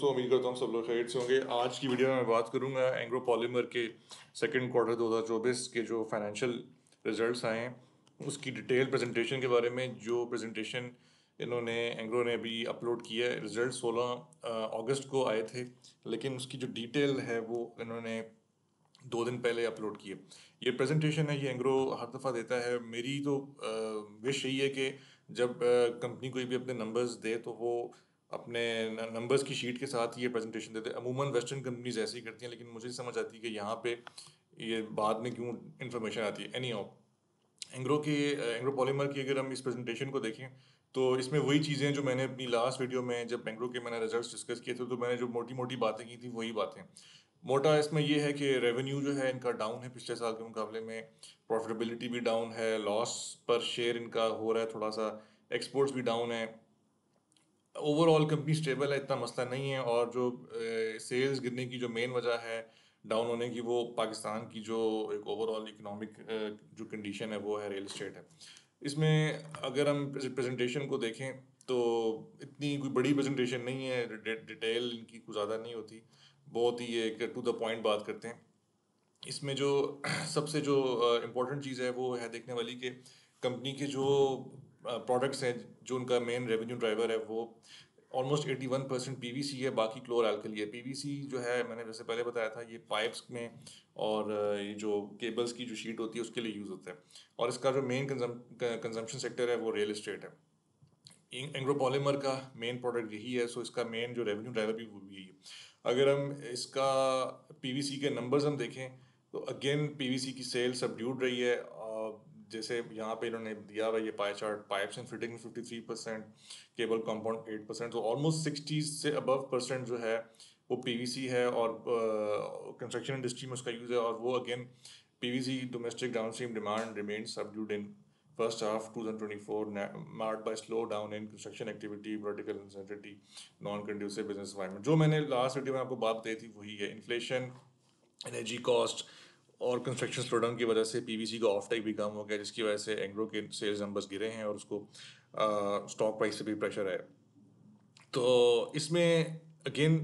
दोस्तों, उम्मीद करता हूँ सब लोग खैरियत से होंगे। आज की वीडियो में मैं बात करूंगा एंग्रो पॉलीमर के सेकंड क्वार्टर 2024 के जो फाइनेंशियल रिजल्ट्स आए हैं उसकी डिटेल प्रेजेंटेशन के बारे में। जो प्रेजेंटेशन इन्होंने एंग्रो ने अभी अपलोड किया है, रिजल्ट 16 अगस्त को आए थे, लेकिन उसकी जो डिटेल है वो इन्होंने 2 दिन पहले अपलोड किए। ये प्रेजेंटेशन है, ये एंग्रो हर दफ़ा देता है। मेरी तो विश यही है कि जब कंपनी कोई भी अपने नंबर्स दे तो वो अपने नंबर्स की शीट के साथ ये प्रेजेंटेशन देते हैं। अमूमन वेस्टर्न कंपनीज ऐसे ही करती हैं, लेकिन मुझे समझ आती है कि यहाँ पे ये बाद में क्यों इन्फॉर्मेशन आती है। एनी हाउ, एंग्रो पॉलीमर की अगर हम इस प्रेजेंटेशन को देखें तो इसमें वही चीज़ें जो मैंने अपनी लास्ट वीडियो में जब एंग्रो के मैंने रिजल्ट्स डिस्कस किए थे तो मैंने जो मोटी मोटी बातें की थी वही बातें। मोटा इसमें ये है कि रेवेन्यू जो है इनका डाउन है पिछले साल के मुकाबले में, प्रॉफिटेबिलिटी भी डाउन है, लॉस पर शेयर इनका हो रहा है थोड़ा सा, एक्सपोर्ट्स भी डाउन है। ओवरऑल कंपनी स्टेबल है, इतना मसला नहीं है। और जो सेल्स गिरने की जो मेन वजह है डाउन होने की, वो पाकिस्तान की जो एक ओवरऑल इकोनॉमिक जो कंडीशन है वो है, रियल एस्टेट है। इसमें अगर हम प्रेजेंटेशन को देखें तो इतनी कोई बड़ी प्रेजेंटेशन नहीं है, डिटेल इनकी कुछ ज़्यादा नहीं होती, बहुत ही एक टू द पॉइंट बात करते हैं। इसमें जो सबसे जो इम्पोर्टेंट चीज़ है वो है देखने वाली कि कंपनी के जो प्रोडक्ट्स हैं, जो उनका मेन रेवेन्यू ड्राइवर है, वो ऑलमोस्ट 81% पीवीसी है, बाकी क्लोर एल्कली है। पीवीसी जो है, मैंने जैसे पहले बताया था, ये पाइप्स में और ये जो केबल्स की जो शीट होती है उसके लिए यूज़ होता है। और इसका जो मेन कंजम्पशन सेक्टर है वो रियल एस्टेट है। एंग्रो पॉलीमर का मेन प्रोडक्ट यही है, सो इसका मेन जो रेवेन्यू ड्राइवर भी वो भी यही है। अगर हम इसका पीवीसी के नंबर्स हम देखें तो अगेन पीवीसी की सेल सबड्यूड रही है। जैसे यहाँ पे इन्होंने दिया हुआ ये pie chart, pipes and fitting 53%, cable compound 8%, तो ऑलमोस्ट 60 से अबव परसेंट जो है वो पीवीसी है। और कंस्ट्रक्शन इंडस्ट्री में उसका यूज़ है। और वो again PVC domestic downstream demand remained subdued in first half 2024, marked by slowdown in construction activity, political uncertainty, non-conducive business environment। जो मैंने लास्ट वीडियो में आपको बात बताई थी वही है। इन्फ्लेशन, एनर्जी कॉस्ट और कंस्ट्रक्शन स्लोडाउन की वजह से पीवीसी का ऑफ टेक भी कम हो गया, जिसकी वजह से एंग्रो के सेल्स नंबर्स गिरे हैं और उसको स्टॉक प्राइस से भी प्रेशर है। तो इसमें अगेन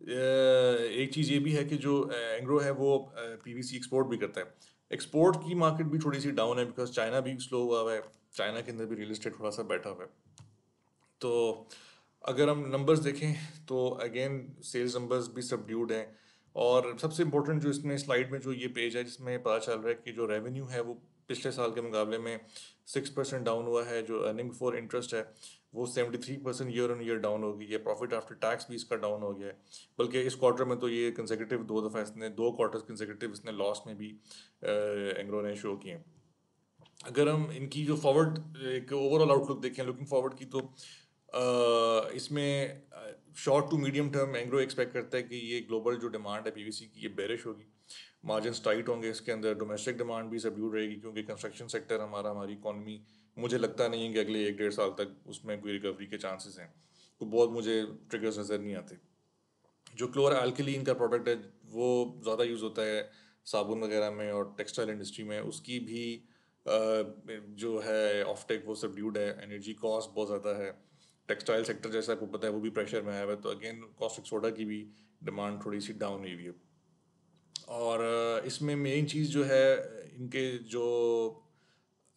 एक चीज़ ये भी है कि जो एंग्रो है वो पीवीसी एक्सपोर्ट भी करता है। एक्सपोर्ट की मार्केट भी थोड़ी सी डाउन है बिकॉज चाइना भी स्लो हुआ है, चाइना के अंदर भी रियल एस्टेट थोड़ा सा बैठा हुआ है। तो अगर हम नंबर्स देखें तो अगेन सेल्स नंबर्स भी सबड्यूड हैं। और सबसे इम्पोर्टेंट जो इसमें स्लाइड में जो ये पेज है, जिसमें पता चल रहा है कि जो रेवेन्यू है वो पिछले साल के मुकाबले में 6% डाउन हुआ है। जो अर्निंग बिफोर इंटरेस्ट है वो 73% ईयर ऑन ईयर डाउन हो गई है। प्रॉफिट आफ्टर टैक्स भी इसका डाउन हो गया है, बल्कि इस क्वार्टर में तो ये कंसेक्यूटिव 2 दफ़ा इसने 2 क्वार्टर्स कंसेक्यूटिव इसने लॉस में भी एंग्रो ने शो किए। अगर हम इनकी जो फॉरवर्ड एक ओवरऑल आउटलुक देखें, लुकिंग फॉरवर्ड की, तो इसमें short to medium term Engro expect करता है कि ये ग्लोबल जो डिमांड है पीवीसी की ये बेरिश होगी, मार्जिन टाइट होंगे इसके अंदर, डोमेस्टिक डिमांड भी सबड्यूड रहेगी क्योंकि कंस्ट्रक्शन सेक्टर हमारी इकॉनमी, मुझे लगता नहीं है कि अगले 1-1.5 साल तक उसमें कोई रिकवरी के चांसेस हैं। तो बहुत मुझे ट्रिगर्स नज़र नहीं आते। जो क्लोर अल्कलीन का प्रोडक्ट है वो ज़्यादा यूज़ होता है साबुन वगैरह में और टेक्सटाइल इंडस्ट्री में, उसकी भी जो है ऑफटेक वो सबड्यूड है। एनर्जी कॉस्ट बहुत ज़्यादा है, टेक्सटाइल सेक्टर जैसा आपको पता है वो भी प्रेशर में आया हुआ है। तो अगेन कॉस्टिक सोडा की भी डिमांड थोड़ी सी डाउन हुई हुई है। और इसमें मेन चीज़ जो है, इनके जो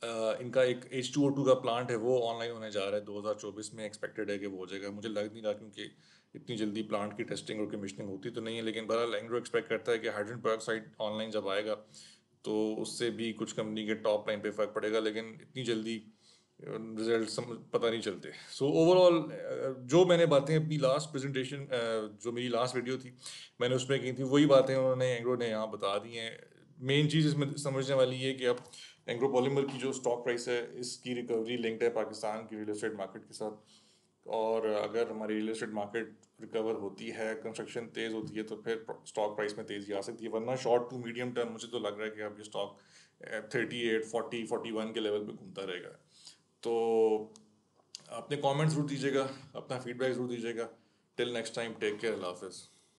इनका एक H2O2 का प्लांट है वो ऑनलाइन होने जा रहा है 2024 में, एक्सपेक्टेड है कि वो हो जाएगा। मुझे लग नहीं रहा क्योंकि इतनी जल्दी प्लांट की टेस्टिंग और कमीशनिंग होती तो नहीं है, लेकिन बहरहाल एंग्रो एक्सपेक्ट करता है कि हाइड्रोजन पेरोक्साइड ऑनलाइन जब आएगा तो उससे भी कुछ कंपनी के टॉप लाइन पे फ़र्क पड़ेगा, लेकिन इतनी जल्दी रिजल्ट पता नहीं चलते। सो ओवरऑल जो मैंने बातें अपनी लास्ट प्रेजेंटेशन, जो मेरी लास्ट वीडियो थी मैंने उसमें की थी, वही बातें उन्होंने एंग्रो ने यहाँ बता दी हैं। मेन चीज़ इसमें समझने वाली है कि अब एंग्रो पॉलीमर की जो स्टॉक प्राइस है इसकी रिकवरी लिंक्ड है पाकिस्तान की रियल एस्टेट मार्केट के साथ। और अगर हमारी रियल एस्टेट मार्केट रिकवर होती है, कंस्ट्रक्शन तेज़ होती है, तो फिर स्टॉक प्राइस में तेज़ी आ सकती है। वरना शॉर्ट टू मीडियम टर्म मुझे तो लग रहा है कि अब ये स्टॉक 38, 40, 41 के लेवल पे घूमता रहेगा। तो अपने कमेंट्स ज़रूर दीजिएगा, अपना फीडबैक ज़रूर दीजिएगा। Till next time, take care, अल्लाह हाफिज़।